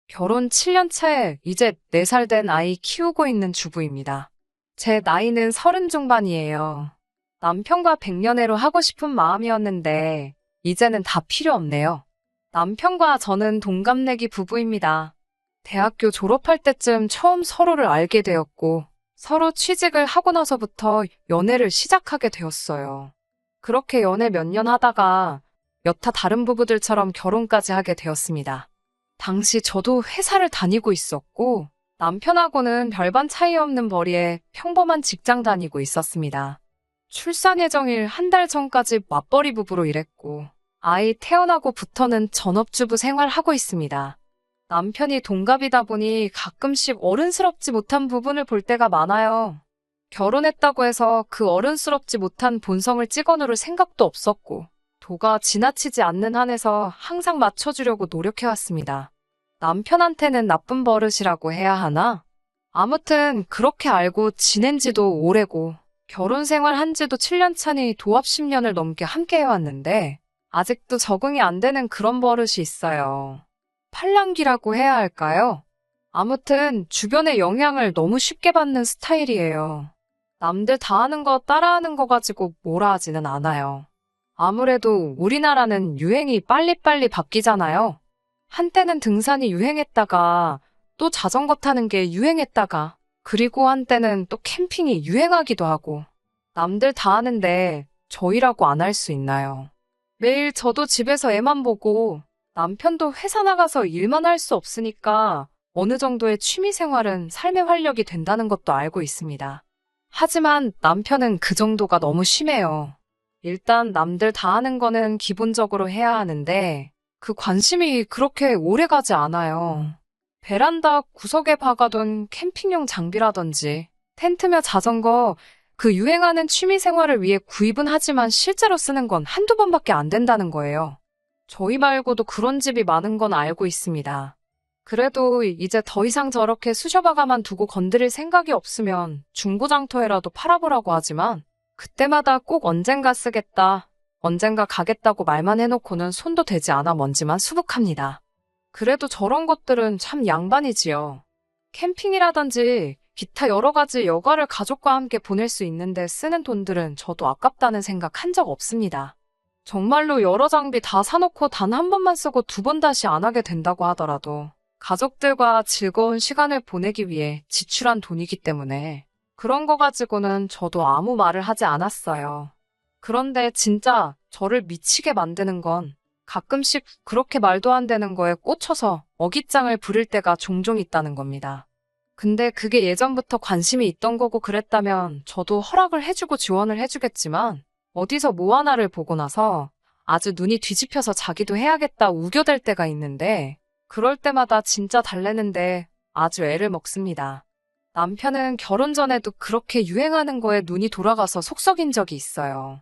결혼 7년 차 이제 4살 된 아이 키우고 있는 주부입니다. 제 나이는 30 중반이에요. 남편과 백년해로 하고 싶은 마음이었는데 이제는 다 필요 없네요. 남편과 저는 동갑내기 부부입니다. 대학교 졸업할 때쯤 처음 서로를 알게 되었고 서로 취직을 하고 나서부터 연애를 시작하게 되었어요. 그렇게 연애 몇 년 하다가 여타 다른 부부들처럼 결혼까지 하게 되었습니다. 당시 저도 회사를 다니고 있었고 남편하고는 별반 차이 없는 벌이에 평범한 직장 다니고 있었습니다. 출산 예정일 한 달 전까지 맞벌이 부부로 일했고 아이 태어나고부터는 전업주부 생활하고 있습니다. 남편이 동갑이다 보니 가끔씩 어른스럽지 못한 부분을 볼 때가 많아요. 결혼했다고 해서 그 어른스럽지 못한 본성을 찍어누를 생각도 없었고 도가 지나치지 않는 한에서 항상 맞춰주려고 노력해왔습니다. 남편한테는 나쁜 버릇이라고 해야 하나? 아무튼 그렇게 알고 지낸 지도 오래고 결혼 생활 한 지도 7년 차니 도합 10년을 넘게 함께 해왔는데 아직도 적응이 안 되는 그런 버릇이 있어요. 팔랑귀라고 해야 할까요? 아무튼 주변의 영향을 너무 쉽게 받는 스타일이에요. 남들 다 하는 거 따라하는 거 가지고 뭐라 하지는 않아요. 아무래도 우리나라는 유행이 빨리빨리 바뀌잖아요. 한때는 등산이 유행했다가 또 자전거 타는 게 유행했다가 그리고 한때는 또 캠핑이 유행하기도 하고 남들 다 하는데 저희라고 안 할 수 있나요? 매일 저도 집에서 애만 보고 남편도 회사 나가서 일만 할 수 없으니까 어느 정도의 취미 생활은 삶의 활력이 된다는 것도 알고 있습니다. 하지만 남편은 그 정도가 너무 심해요. 일단 남들 다 하는 거는 기본적으로 해야 하는데 그 관심이 그렇게 오래 가지 않아요. 베란다 구석에 박아둔 캠핑용 장비라든지 텐트며 자전거 그 유행하는 취미 생활을 위해 구입은 하지만 실제로 쓰는 건 한두 번밖에 안 된다는 거예요. 저희 말고도 그런 집이 많은 건 알고 있습니다. 그래도 이제 더 이상 저렇게 쑤셔박아만 두고 건드릴 생각이 없으면 중고장터에라도 팔아보라고 하지만 그때마다 꼭 언젠가 쓰겠다, 언젠가 가겠다고 말만 해놓고는 손도 대지 않아 먼지만 수북합니다. 그래도 저런 것들은 참 양반이지요. 캠핑이라든지 기타 여러 가지 여가를 가족과 함께 보낼 수 있는데 쓰는 돈들은 저도 아깝다는 생각 한 적 없습니다. 정말로 여러 장비 다 사놓고 단 한 번만 쓰고 두 번 다시 안 하게 된다고 하더라도 가족들과 즐거운 시간을 보내기 위해 지출한 돈이기 때문에 그런 거 가지고는 저도 아무 말을 하지 않았어요. 그런데 진짜 저를 미치게 만드는 건 가끔씩 그렇게 말도 안 되는 거에 꽂혀서 어깃장을 부릴 때가 종종 있다는 겁니다. 근데 그게 예전부터 관심이 있던 거고 그랬다면 저도 허락을 해주고 지원을 해주겠지만 어디서 뭐 하나를 보고 나서 아주 눈이 뒤집혀서 자기도 해야겠다 우겨댈 때가 있는데 그럴 때마다 진짜 달래는데 아주 애를 먹습니다. 남편은 결혼 전에도 그렇게 유행하는 거에 눈이 돌아가서 속 썩인 적이 있어요.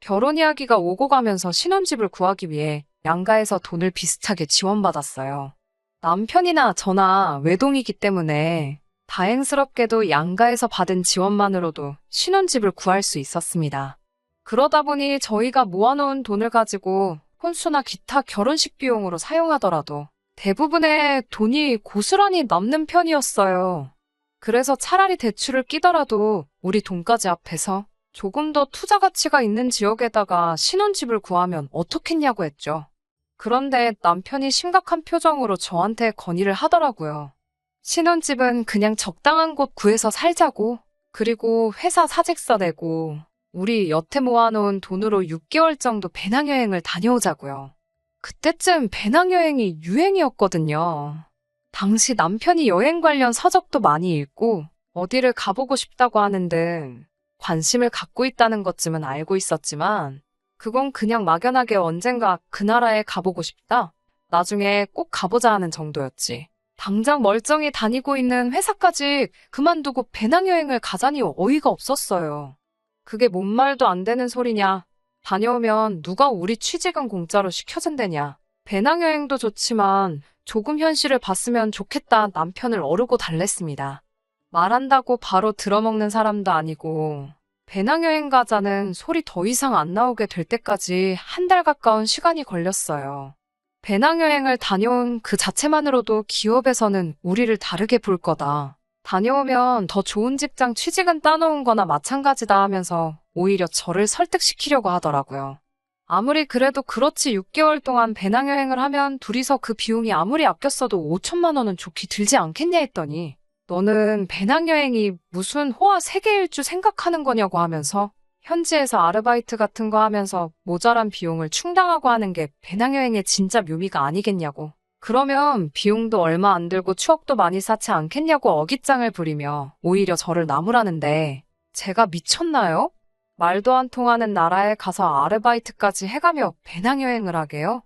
결혼 이야기가 오고 가면서 신혼집을 구하기 위해 양가에서 돈을 비슷하게 지원받았어요. 남편이나 저나 외동이기 때문에 다행스럽게도 양가에서 받은 지원만으로도 신혼집을 구할 수 있었습니다. 그러다 보니 저희가 모아놓은 돈을 가지고 혼수나 기타 결혼식 비용으로 사용하더라도 대부분의 돈이 고스란히 남는 편이었어요. 그래서 차라리 대출을 끼더라도 우리 돈까지 합해서 조금 더 투자 가치가 있는 지역에다가 신혼집을 구하면 어떻겠냐고 했죠. 그런데 남편이 심각한 표정으로 저한테 건의를 하더라고요. 신혼집은 그냥 적당한 곳 구해서 살자고, 그리고 회사 사직서 내고 우리 여태 모아놓은 돈으로 6개월 정도 배낭여행을 다녀오자고요. 그때쯤 배낭여행이 유행이었거든요. 당시 남편이 여행 관련 서적도 많이 읽고 어디를 가보고 싶다고 하는 등 관심을 갖고 있다는 것쯤은 알고 있었지만 그건 그냥 막연하게 언젠가 그 나라에 가보고 싶다, 나중에 꼭 가보자 하는 정도였지. 당장 멀쩡히 다니고 있는 회사까지 그만두고 배낭여행을 가자니 어이가 없었어요. 그게 뭔 말도 안 되는 소리냐. 다녀오면 누가 우리 취직은 공짜로 시켜준대냐. 배낭여행도 좋지만 조금 현실을 봤으면 좋겠다 남편을 어르고 달랬습니다. 말한다고 바로 들어먹는 사람도 아니고 배낭여행 가자는 소리 더 이상 안 나오게 될 때까지 한 달 가까운 시간이 걸렸어요. 배낭여행을 다녀온 그 자체만으로도 기업에서는 우리를 다르게 볼 거다. 다녀오면 더 좋은 직장 취직은 따놓은 거나 마찬가지다 하면서 오히려 저를 설득시키려고 하더라고요. 아무리 그래도 그렇지 6개월 동안 배낭여행을 하면 둘이서 그 비용이 아무리 아꼈어도 5천만 원은 좋게 들지 않겠냐 했더니 너는 배낭여행이 무슨 호화 세계일주 생각하는 거냐고 하면서 현지에서 아르바이트 같은 거 하면서 모자란 비용을 충당하고 하는 게 배낭여행의 진짜 묘미가 아니겠냐고. 그러면 비용도 얼마 안 들고 추억도 많이 쌓지 않겠냐고 어깃장을 부리며 오히려 저를 나무라는데 제가 미쳤나요? 말도 안 통하는 나라에 가서 아르바이트까지 해가며 배낭여행을 하게요?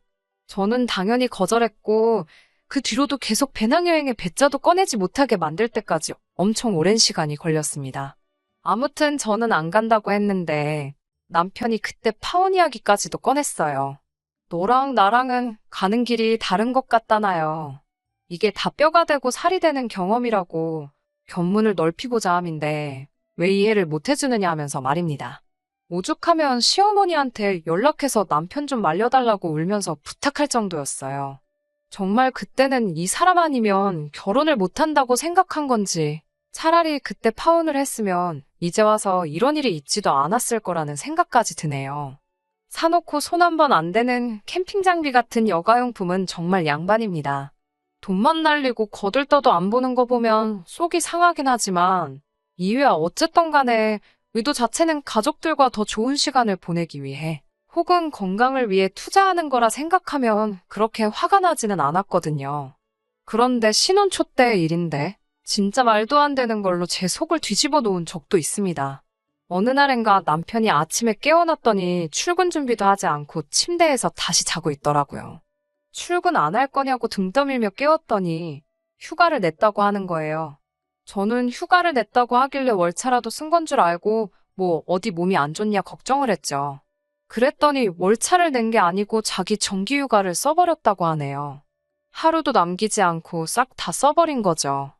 저는 당연히 거절했고 그 뒤로도 계속 배낭여행의 배짜도 꺼내지 못하게 만들 때까지 엄청 오랜 시간이 걸렸습니다. 아무튼 저는 안 간다고 했는데 남편이 그때 파혼 이야기까지도 꺼냈어요. 너랑 나랑은 가는 길이 다른 것 같다나요. 이게 다 뼈가 되고 살이 되는 경험이라고 견문을 넓히고자 함인데 왜 이해를 못 해주느냐 하면서 말입니다. 오죽하면 시어머니한테 연락해서 남편 좀 말려달라고 울면서 부탁할 정도였어요. 정말 그때는 이 사람 아니면 결혼을 못한다고 생각한 건지 차라리 그때 파혼을 했으면 이제 와서 이런 일이 있지도 않았을 거라는 생각까지 드네요. 사놓고 손 한 번 안 대는 캠핑 장비 같은 여가용품은 정말 양반입니다. 돈만 날리고 거들떠도 안 보는 거 보면 속이 상하긴 하지만 이유야 어쨌든 간에 의도 자체는 가족들과 더 좋은 시간을 보내기 위해 혹은 건강을 위해 투자하는 거라 생각하면 그렇게 화가 나지는 않았거든요. 그런데 신혼 초 때 일인데 진짜 말도 안 되는 걸로 제 속을 뒤집어 놓은 적도 있습니다. 어느 날엔가 남편이 아침에 깨워놨더니 출근 준비도 하지 않고 침대에서 다시 자고 있더라고요. 출근 안 할 거냐고 등 떠밀며 깨웠더니 휴가를 냈다고 하는 거예요. 저는 휴가를 냈다고 하길래 월차라도 쓴 건 줄 알고 뭐 어디 몸이 안 좋냐 걱정을 했죠. 그랬더니 월차를 낸 게 아니고 자기 정기휴가를 써버렸다고 하네요. 하루도 남기지 않고 싹 다 써버린 거죠.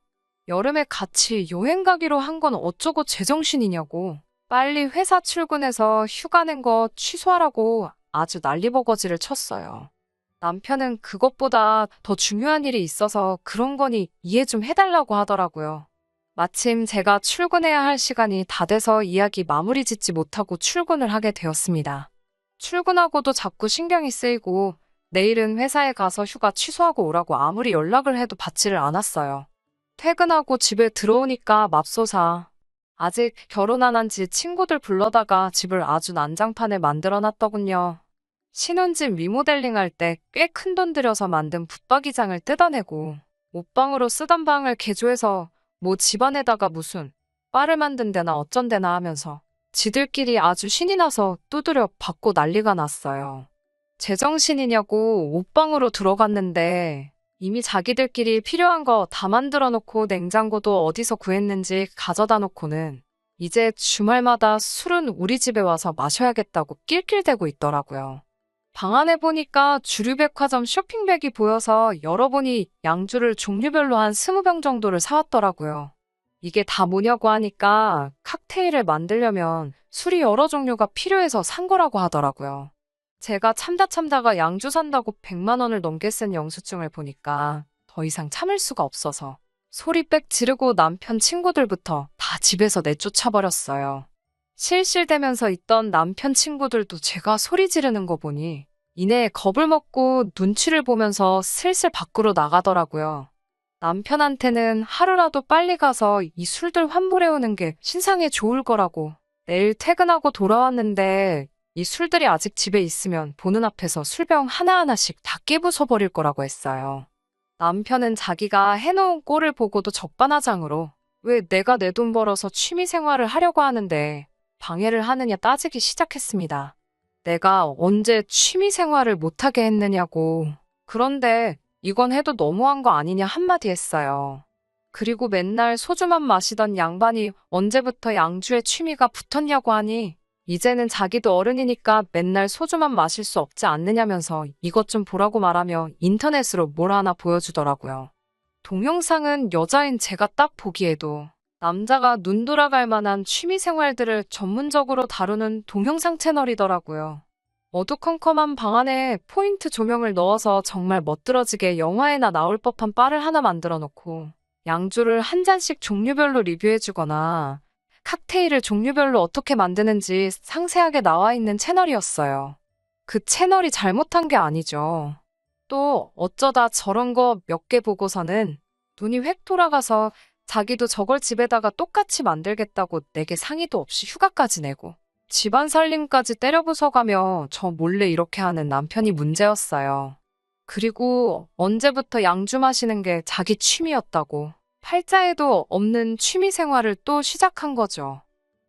여름에 같이 여행 가기로 한 건 어쩌고 제정신이냐고. 빨리 회사 출근해서 휴가 낸 거 취소하라고 아주 난리버거지를 쳤어요. 남편은 그것보다 더 중요한 일이 있어서 그런 거니 이해 좀 해달라고 하더라고요. 마침 제가 출근해야 할 시간이 다 돼서 이야기 마무리 짓지 못하고 출근을 하게 되었습니다. 출근하고도 자꾸 신경이 쓰이고 내일은 회사에 가서 휴가 취소하고 오라고 아무리 연락을 해도 받지를 않았어요. 퇴근하고 집에 들어오니까 맙소사. 아직 결혼 안 한 지 친구들 불러다가 집을 아주 난장판에 만들어놨더군요. 신혼집 리모델링 할 때 꽤 큰 돈 들여서 만든 붙박이장을 뜯어내고 옷방으로 쓰던 방을 개조해서 뭐 집안에다가 무슨 바를 만든 데나 어쩐 데나 하면서 지들끼리 아주 신이 나서 두드려 받고 난리가 났어요. 제정신이냐고 옷방으로 들어갔는데 이미 자기들끼리 필요한 거 다 만들어 놓고 냉장고도 어디서 구했는지 가져다 놓고는 이제 주말마다 술은 우리 집에 와서 마셔야겠다고 낄낄대고 있더라고요. 방 안에 보니까 주류백화점 쇼핑백이 보여서 열어보니 양주를 종류별로 한 20병 정도를 사왔더라고요. 이게 다 뭐냐고 하니까 칵테일을 만들려면 술이 여러 종류가 필요해서 산 거라고 하더라고요. 제가 참다가 양주 산다고 100만 원을 넘게 쓴 영수증을 보니까 더 이상 참을 수가 없어서 소리 빽 지르고 남편 친구들부터 다 집에서 내쫓아버렸어요. 실실대면서 있던 남편 친구들도 제가 소리 지르는 거 보니 이내에 겁을 먹고 눈치를 보면서 슬슬 밖으로 나가더라고요. 남편한테는 하루라도 빨리 가서 이 술들 환불해오는 게 신상에 좋을 거라고 내일 퇴근하고 돌아왔는데 이 술들이 아직 집에 있으면 보는 앞에서 술병 하나하나씩 다 깨부숴버릴 거라고 했어요. 남편은 자기가 해놓은 꼴을 보고도 적반하장으로 왜 내가 내 돈 벌어서 취미생활을 하려고 하는데 방해를 하느냐 따지기 시작했습니다. 내가 언제 취미생활을 못하게 했느냐고. 그런데 이건 해도 너무한 거 아니냐 한마디 했어요. 그리고 맨날 소주만 마시던 양반이 언제부터 양주에 취미가 붙었냐고 하니 이제는 자기도 어른이니까 맨날 소주만 마실 수 없지 않느냐면서 이것 좀 보라고 말하며 인터넷으로 뭘 하나 보여주더라고요. 동영상은 여자인 제가 딱 보기에도 남자가 눈 돌아갈 만한 취미 생활들을 전문적으로 다루는 동영상 채널이더라고요. 어두컴컴한 방 안에 포인트 조명을 넣어서 정말 멋들어지게 영화에나 나올 법한 바를 하나 만들어 놓고 양주를 한 잔씩 종류별로 리뷰해주거나 칵테일을 종류별로 어떻게 만드는지 상세하게 나와 있는 채널이었어요. 그 채널이 잘못한 게 아니죠. 또 어쩌다 저런 거 몇 개 보고서는 눈이 획 돌아가서 자기도 저걸 집에다가 똑같이 만들겠다고 내게 상의도 없이 휴가까지 내고 집안 살림까지 때려부숴가며 저 몰래 이렇게 하는 남편이 문제였어요. 그리고 언제부터 양주 마시는 게 자기 취미였다고 팔자에도 없는 취미 생활을 또 시작한 거죠.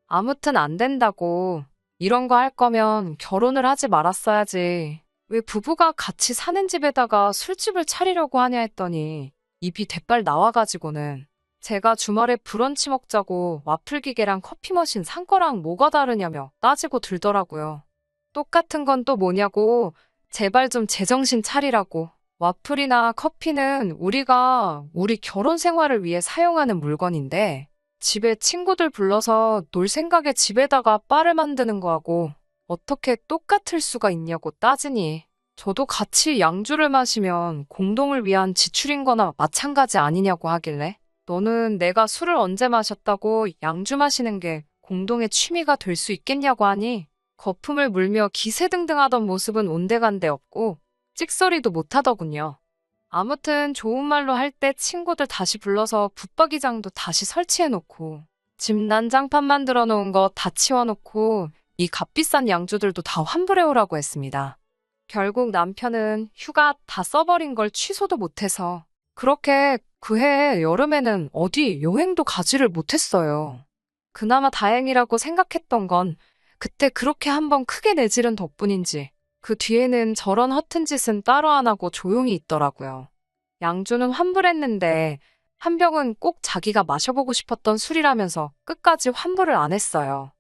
아무튼 안 된다고. 이런 거 할 거면 결혼을 하지 말았어야지. 왜 부부가 같이 사는 집에다가 술집을 차리려고 하냐 했더니 입이 대빨 나와가지고는 제가 주말에 브런치 먹자고 와플 기계랑 커피 머신 산 거랑 뭐가 다르냐며 따지고 들더라고요. 똑같은 건 또 뭐냐고. 제발 좀 제정신 차리라고. 와플이나 커피는 우리가 우리 결혼 생활을 위해 사용하는 물건인데 집에 친구들 불러서 놀 생각에 집에다가 바를 만드는 거하고 어떻게 똑같을 수가 있냐고 따지니 저도 같이 양주를 마시면 공동을 위한 지출인 거나 마찬가지 아니냐고 하길래 너는 내가 술을 언제 마셨다고 양주 마시는 게 공동의 취미가 될 수 있겠냐고 하니 거품을 물며 기세등등하던 모습은 온데간데 없고 찍소리도 못하더군요. 아무튼 좋은 말로 할 때 친구들 다시 불러서 붙박이장도 다시 설치해놓고 집 난장판 만들어 놓은 거 다 치워놓고 이 값비싼 양주들도 다 환불해오라고 했습니다. 결국 남편은 휴가 다 써버린 걸 취소도 못해서 그렇게 그해 여름에는 어디 여행도 가지를 못했어요. 그나마 다행이라고 생각했던 건 그때 그렇게 한번 크게 내지른 덕분인지 그 뒤에는 저런 허튼 짓은 따로 안 하고 조용히 있더라고요. 양주는 환불했는데 한 병은 꼭 자기가 마셔보고 싶었던 술이라면서 끝까지 환불을 안 했어요.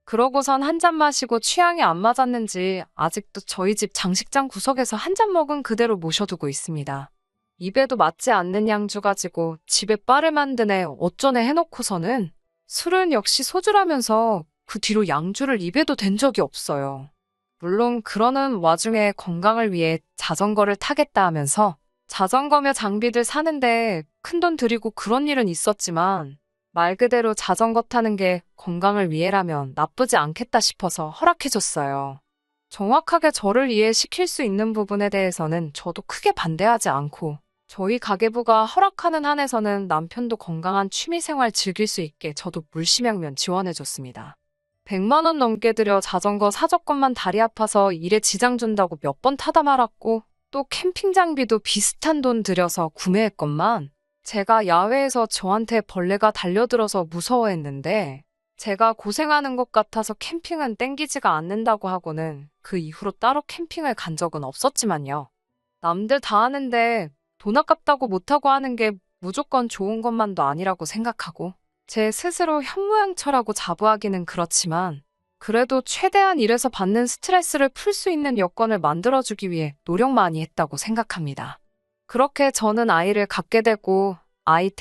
그러고선 한 잔 마시고 취향이 안 맞았는지 아직도 저희 집 장식장 구석에서 한 잔 먹은 그대로 모셔두고 있습니다. 입에도 맞지 않는 양주 가지고 집에 바를 만드네 어쩌네 해놓고서는 술은 역시 소주라면서 그 뒤로 양주를 입에도 댄 적이 없어요. 물론 그러는 와중에 건강을 위해 자전거를 타겠다 하면서 자전거며 장비들 사는데 큰돈 들이고 그런 일은 있었지만 말 그대로 자전거 타는 게 건강을 위해라면 나쁘지 않겠다 싶어서 허락해줬어요. 정확하게 저를 이해시킬 수 있는 부분에 대해서는 저도 크게 반대하지 않고 저희 가계부가 허락하는 한에서는 남편도 건강한 취미생활 즐길 수 있게 저도 물심양면 지원해줬습니다. 100만 원 넘게 들여 자전거 사줬건만 다리 아파서 일에 지장 준다고 몇 번 타다 말았고 또 캠핑 장비도 비슷한 돈 들여서 구매했건만 제가 야외에서 저한테 벌레가 달려들어서 무서워했는데 제가 고생하는 것 같아서 캠핑은 땡기지가 않는다고 하고는 그 이후로 따로 캠핑을 간 적은 없었지만요. 남들 다 하는데 돈 아깝다고 못하고 하는 게 무조건 좋은 것만도 아니라고 생각하고 제 스스로 현모양처라고 자부하기는 그렇지만 그래도 최대한 일에서 받는 스트레스를 풀 수 있는 여건을 만들어주기 위해 노력 많이 했다고 생각합니다. 그렇게 저는 아이를 갖게 되고 아이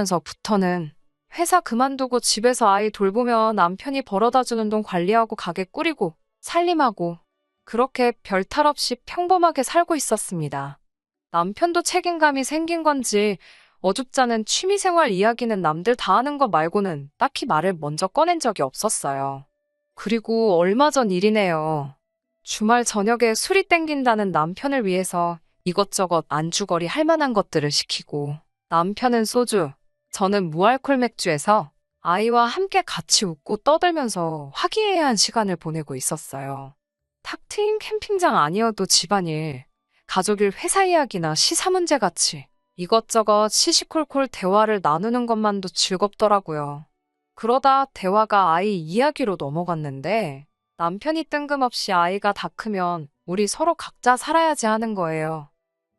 태어나면서부터는 회사 그만두고 집에서 아이 돌보며 남편이 벌어다주는 돈 관리하고 가게 꾸리고 살림하고 그렇게 별 탈 없이 평범하게 살고 있었습니다. 남편도 책임감이 생긴 건지 어줍잖은 취미생활 이야기는 남들 다 하는 거 말고는 딱히 말을 먼저 꺼낸 적이 없었어요. 그리고 얼마 전 일이네요. 주말 저녁에 술이 땡긴다는 남편을 위해서 이것저것 안주거리 할 만한 것들을 시키고 남편은 소주, 저는 무알콜 맥주에서 아이와 함께 같이 웃고 떠들면서 화기애애한 시간을 보내고 있었어요. 탁 트인 캠핑장 아니어도 집안일, 가족일 회사 이야기나 시사 문제 같이 이것저것 시시콜콜 대화를 나누는 것만도 즐겁더라고요. 그러다 대화가 아이 이야기로 넘어갔는데 남편이 뜬금없이 아이가 다 크면 우리 서로 각자 살아야지 하는 거예요.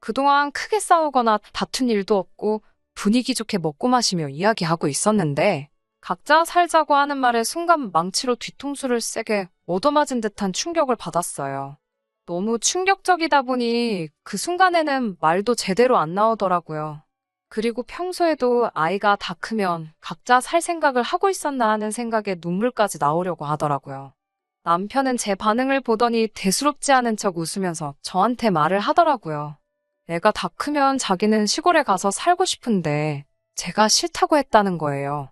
그동안 크게 싸우거나 다툰 일도 없고 분위기 좋게 먹고 마시며 이야기하고 있었는데 각자 살자고 하는 말에 순간 망치로 뒤통수를 세게 얻어맞은 듯한 충격을 받았어요. 너무 충격적이다 보니 그 순간에는 말도 제대로 안 나오더라고요. 그리고 평소에도 아이가 다 크면 각자 살 생각을 하고 있었나 하는 생각에 눈물까지 나오려고 하더라고요. 남편은 제 반응을 보더니 대수롭지 않은 척 웃으면서 저한테 말을 하더라고요. 애가 다 크면 자기는 시골에 가서 살고 싶은데 제가 싫다고 했다는 거예요.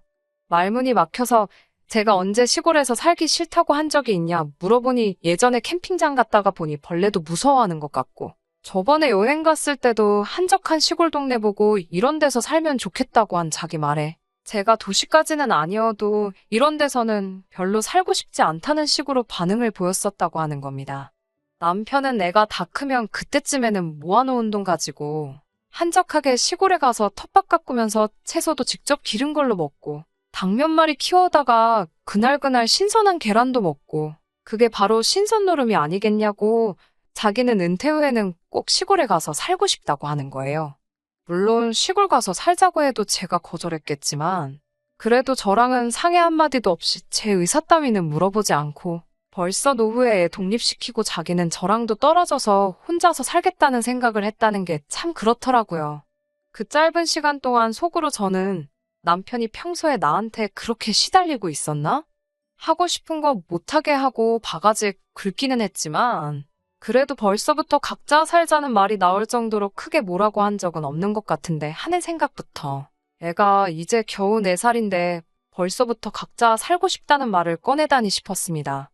말문이 막혀서 제가 언제 시골에서 살기 싫다고 한 적이 있냐 물어보니 예전에 캠핑장 갔다가 보니 벌레도 무서워하는 것 같고 저번에 여행 갔을 때도 한적한 시골 동네 보고 이런 데서 살면 좋겠다고 한 자기 말에 제가 도시까지는 아니어도 이런 데서는 별로 살고 싶지 않다는 식으로 반응을 보였었다고 하는 겁니다. 남편은 애가 다 크면 그때쯤에는 모아놓은 돈 가지고 한적하게 시골에 가서 텃밭 가꾸면서 채소도 직접 기른 걸로 먹고 닭 몇 마리 키워다가 그날그날 신선한 계란도 먹고 그게 바로 신선 노름이 아니겠냐고 자기는 은퇴 후에는 꼭 시골에 가서 살고 싶다고 하는 거예요. 물론 시골 가서 살자고 해도 제가 거절했겠지만 그래도 저랑은 상의 한마디도 없이 제 의사 따위는 물어보지 않고 벌써 노후에 애 독립시키고 자기는 저랑도 떨어져서 혼자서 살겠다는 생각을 했다는 게 참 그렇더라고요. 그 짧은 시간 동안 속으로 저는 남편이 평소에 나한테 그렇게 시달리고 있었나? 하고 싶은 거 못하게 하고 바가지 긁기는 했지만 그래도 벌써부터 각자 살자는 말이 나올 정도로 크게 뭐라고 한 적은 없는 것 같은데 하는 생각부터 애가 이제 겨우 4살인데 벌써부터 각자 살고 싶다는 말을 꺼내다니 싶었습니다.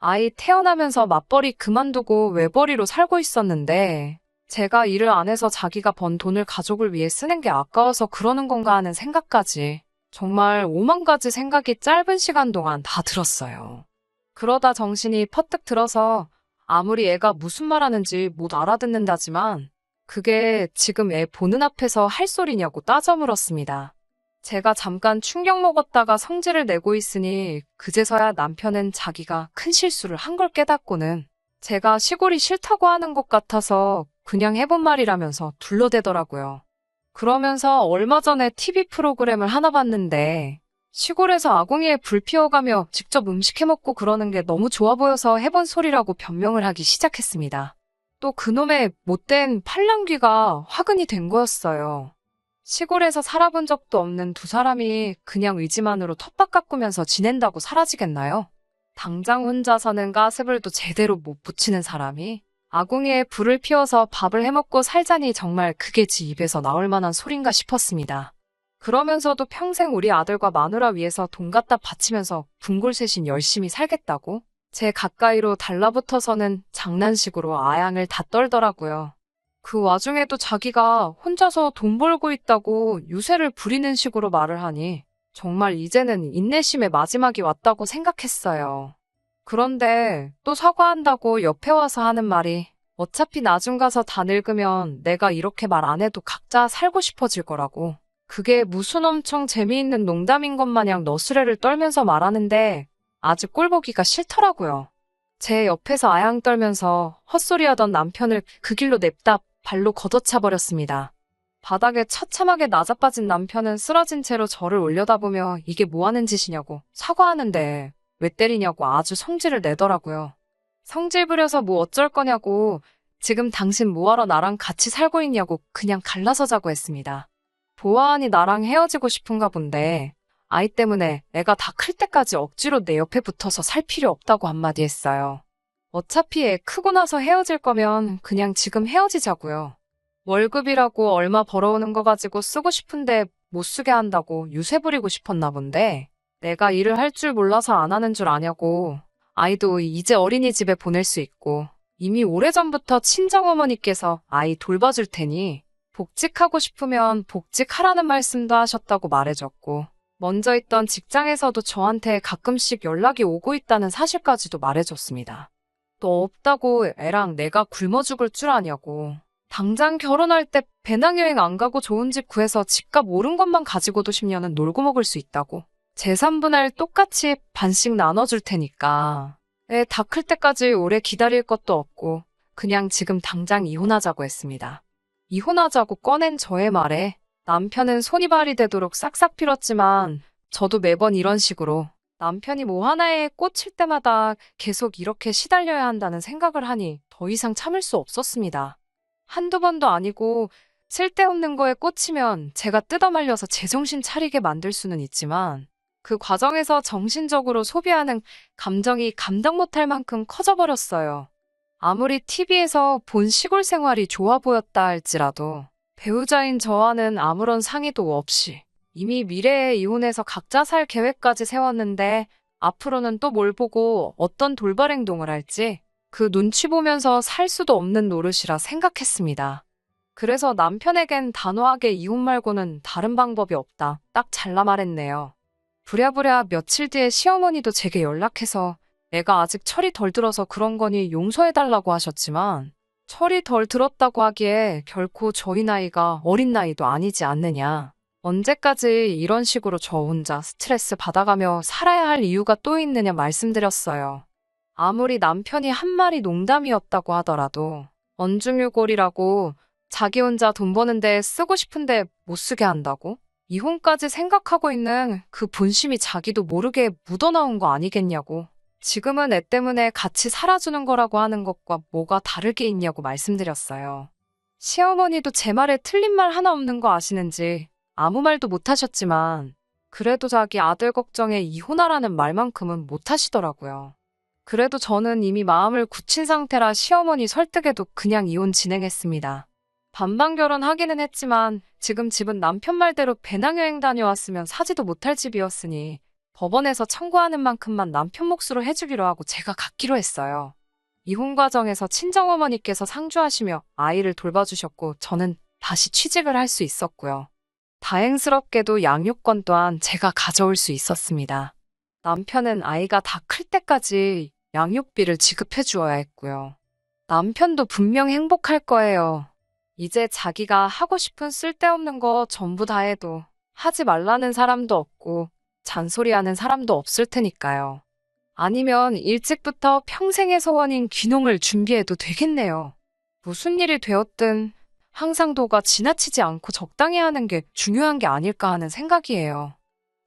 아이 태어나면서 맞벌이 그만두고 외벌이로 살고 있었는데 제가 일을 안 해서 자기가 번 돈을 가족을 위해 쓰는 게 아까워서 그러는 건가 하는 생각까지 정말 오만 가지 생각이 짧은 시간 동안 다 들었어요. 그러다 정신이 퍼뜩 들어서 아무리 애가 무슨 말하는지 못 알아듣는다지만 그게 지금 애 보는 앞에서 할 소리냐고 따져 물었습니다. 제가 잠깐 충격 먹었다가 성질을 내고 있으니 그제서야 남편은 자기가 큰 실수를 한 걸 깨닫고는 제가 시골이 싫다고 하는 것 같아서 그냥 해본 말이라면서 둘러대더라고요. 그러면서 얼마 전에 TV 프로그램을 하나 봤는데 시골에서 아궁이에 불 피워가며 직접 음식 해먹고 그러는 게 너무 좋아 보여서 해본 소리라고 변명을 하기 시작했습니다. 또 그놈의 못된 팔랑귀가 화근이 된 거였어요. 시골에서 살아본 적도 없는 두 사람이 그냥 의지만으로 텃밭 가꾸면서 지낸다고 사라지겠나요? 당장 혼자서는 가스불도 제대로 못 붙이는 사람이 아궁이에 불을 피워서 밥을 해먹고 살자니 정말 그게 지 입에서 나올 만한 소린가 싶었습니다. 그러면서도 평생 우리 아들과 마누라 위해서 돈 갖다 바치면서 분골셋인 열심히 살겠다고? 제 가까이로 달라붙어서는 장난식으로 아양을 다 떨더라고요. 그 와중에도 자기가 혼자서 돈 벌고 있다고 유세를 부리는 식으로 말을 하니 정말 이제는 인내심의 마지막이 왔다고 생각했어요. 그런데 또 사과한다고 옆에 와서 하는 말이 어차피 나중 가서 다 늙으면 내가 이렇게 말 안 해도 각자 살고 싶어질 거라고. 그게 무슨 엄청 재미있는 농담인 것 마냥 너스레를 떨면서 말하는데 아주 꼴보기가 싫더라고요. 제 옆에서 아양 떨면서 헛소리하던 남편을 그 길로 냅다 발로 걷어차버렸습니다. 바닥에 처참하게 나자빠진 남편은 쓰러진 채로 저를 올려다보며 이게 뭐하는 짓이냐고 사과하는데 왜 때리냐고 아주 성질을 내더라고요. 성질 부려서 뭐 어쩔 거냐고 지금 당신 뭐하러 나랑 같이 살고 있냐고 그냥 갈라서자고 했습니다. 보아하니 나랑 헤어지고 싶은가 본데 아이 때문에 애가 다 클 때까지 억지로 내 옆에 붙어서 살 필요 없다고 한마디 했어요. 어차피 애 크고 나서 헤어질 거면 그냥 지금 헤어지자고요. 월급이라고 얼마 벌어오는 거 가지고 쓰고 싶은데 못 쓰게 한다고 유세 부리고 싶었나 본데 내가 일을 할 줄 몰라서 안 하는 줄 아냐고. 아이도 이제 어린이집에 보낼 수 있고 이미 오래전부터 친정어머니께서 아이 돌봐줄 테니 복직하고 싶으면 복직하라는 말씀도 하셨다고 말해줬고 먼저 있던 직장에서도 저한테 가끔씩 연락이 오고 있다는 사실까지도 말해줬습니다. 또 없다고 애랑 내가 굶어 죽을 줄 아냐고. 당장 결혼할 때 배낭여행 안 가고 좋은 집 구해서 집값 오른 것만 가지고도 10년은 놀고 먹을 수 있다고. 재산분할 똑같이 반씩 나눠줄 테니까. 애 다 클 때까지 오래 기다릴 것도 없고 그냥 지금 당장 이혼하자고 했습니다. 이혼하자고 꺼낸 저의 말에 남편은 손이 발이 되도록 싹싹 빌었지만 저도 매번 이런 식으로 남편이 뭐 하나에 꽂힐 때마다 계속 이렇게 시달려야 한다는 생각을 하니 더 이상 참을 수 없었습니다. 한두 번도 아니고 쓸데없는 거에 꽂히면 제가 뜯어말려서 제정신 차리게 만들 수는 있지만 그 과정에서 정신적으로 소비하는 감정이 감당 못할 만큼 커져버렸어요. 아무리 TV에서 본 시골 생활이 좋아 보였다 할지라도 배우자인 저와는 아무런 상의도 없이 이미 미래에 이혼해서 각자 살 계획까지 세웠는데 앞으로는 또 뭘 보고 어떤 돌발 행동을 할지 그 눈치 보면서 살 수도 없는 노릇이라 생각했습니다. 그래서 남편에겐 단호하게 이혼 말고는 다른 방법이 없다. 딱 잘라 말했네요. 부랴부랴 며칠 뒤에 시어머니도 제게 연락해서 애가 아직 철이 덜 들어서 그런 거니 용서해달라고 하셨지만 철이 덜 들었다고 하기에 결코 저희 나이가 어린 나이도 아니지 않느냐. 언제까지 이런 식으로 저 혼자 스트레스 받아가며 살아야 할 이유가 또 있느냐 말씀드렸어요. 아무리 남편이 한 말이 농담이었다고 하더라도 언중유골이라고 자기 혼자 돈 버는데 쓰고 싶은데 못 쓰게 한다고? 이혼까지 생각하고 있는 그 본심이 자기도 모르게 묻어나온 거 아니겠냐고. 지금은 애 때문에 같이 살아주는 거라고 하는 것과 뭐가 다를 게 있냐고 말씀드렸어요. 시어머니도 제 말에 틀린 말 하나 없는 거 아시는지 아무 말도 못 하셨지만 그래도 자기 아들 걱정에 이혼하라는 말만큼은 못 하시더라고요. 그래도 저는 이미 마음을 굳힌 상태라 시어머니 설득에도 그냥 이혼 진행했습니다. 반반 결혼하기는 했지만 지금 집은 남편 말대로 배낭여행 다녀왔으면 사지도 못할 집이었으니 법원에서 청구하는 만큼만 남편 몫으로 해주기로 하고 제가 갖기로 했어요. 이혼 과정에서 친정어머니께서 상주하시며 아이를 돌봐주셨고 저는 다시 취직을 할 수 있었고요. 다행스럽게도 양육권 또한 제가 가져올 수 있었습니다. 남편은 아이가 다 클 때까지 양육비를 지급해 주어야 했고요. 남편도 분명 행복할 거예요. 이제 자기가 하고 싶은 쓸데없는 거 전부 다 해도 하지 말라는 사람도 없고 잔소리하는 사람도 없을 테니까요. 아니면 일찍부터 평생의 소원인 귀농을 준비해도 되겠네요. 무슨 일이 되었든 항상 도가 지나치지 않고 적당히 하는 게 중요한 게 아닐까 하는 생각이에요.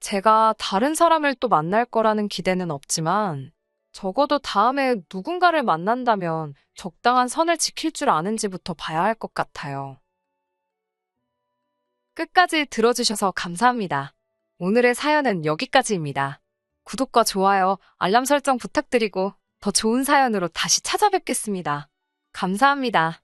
제가 다른 사람을 또 만날 거라는 기대는 없지만 적어도 다음에 누군가를 만난다면 적당한 선을 지킬 줄 아는지부터 봐야 할 것 같아요. 끝까지 들어주셔서 감사합니다. 오늘의 사연은 여기까지입니다. 구독과 좋아요, 알람 설정 부탁드리고 더 좋은 사연으로 다시 찾아뵙겠습니다. 감사합니다.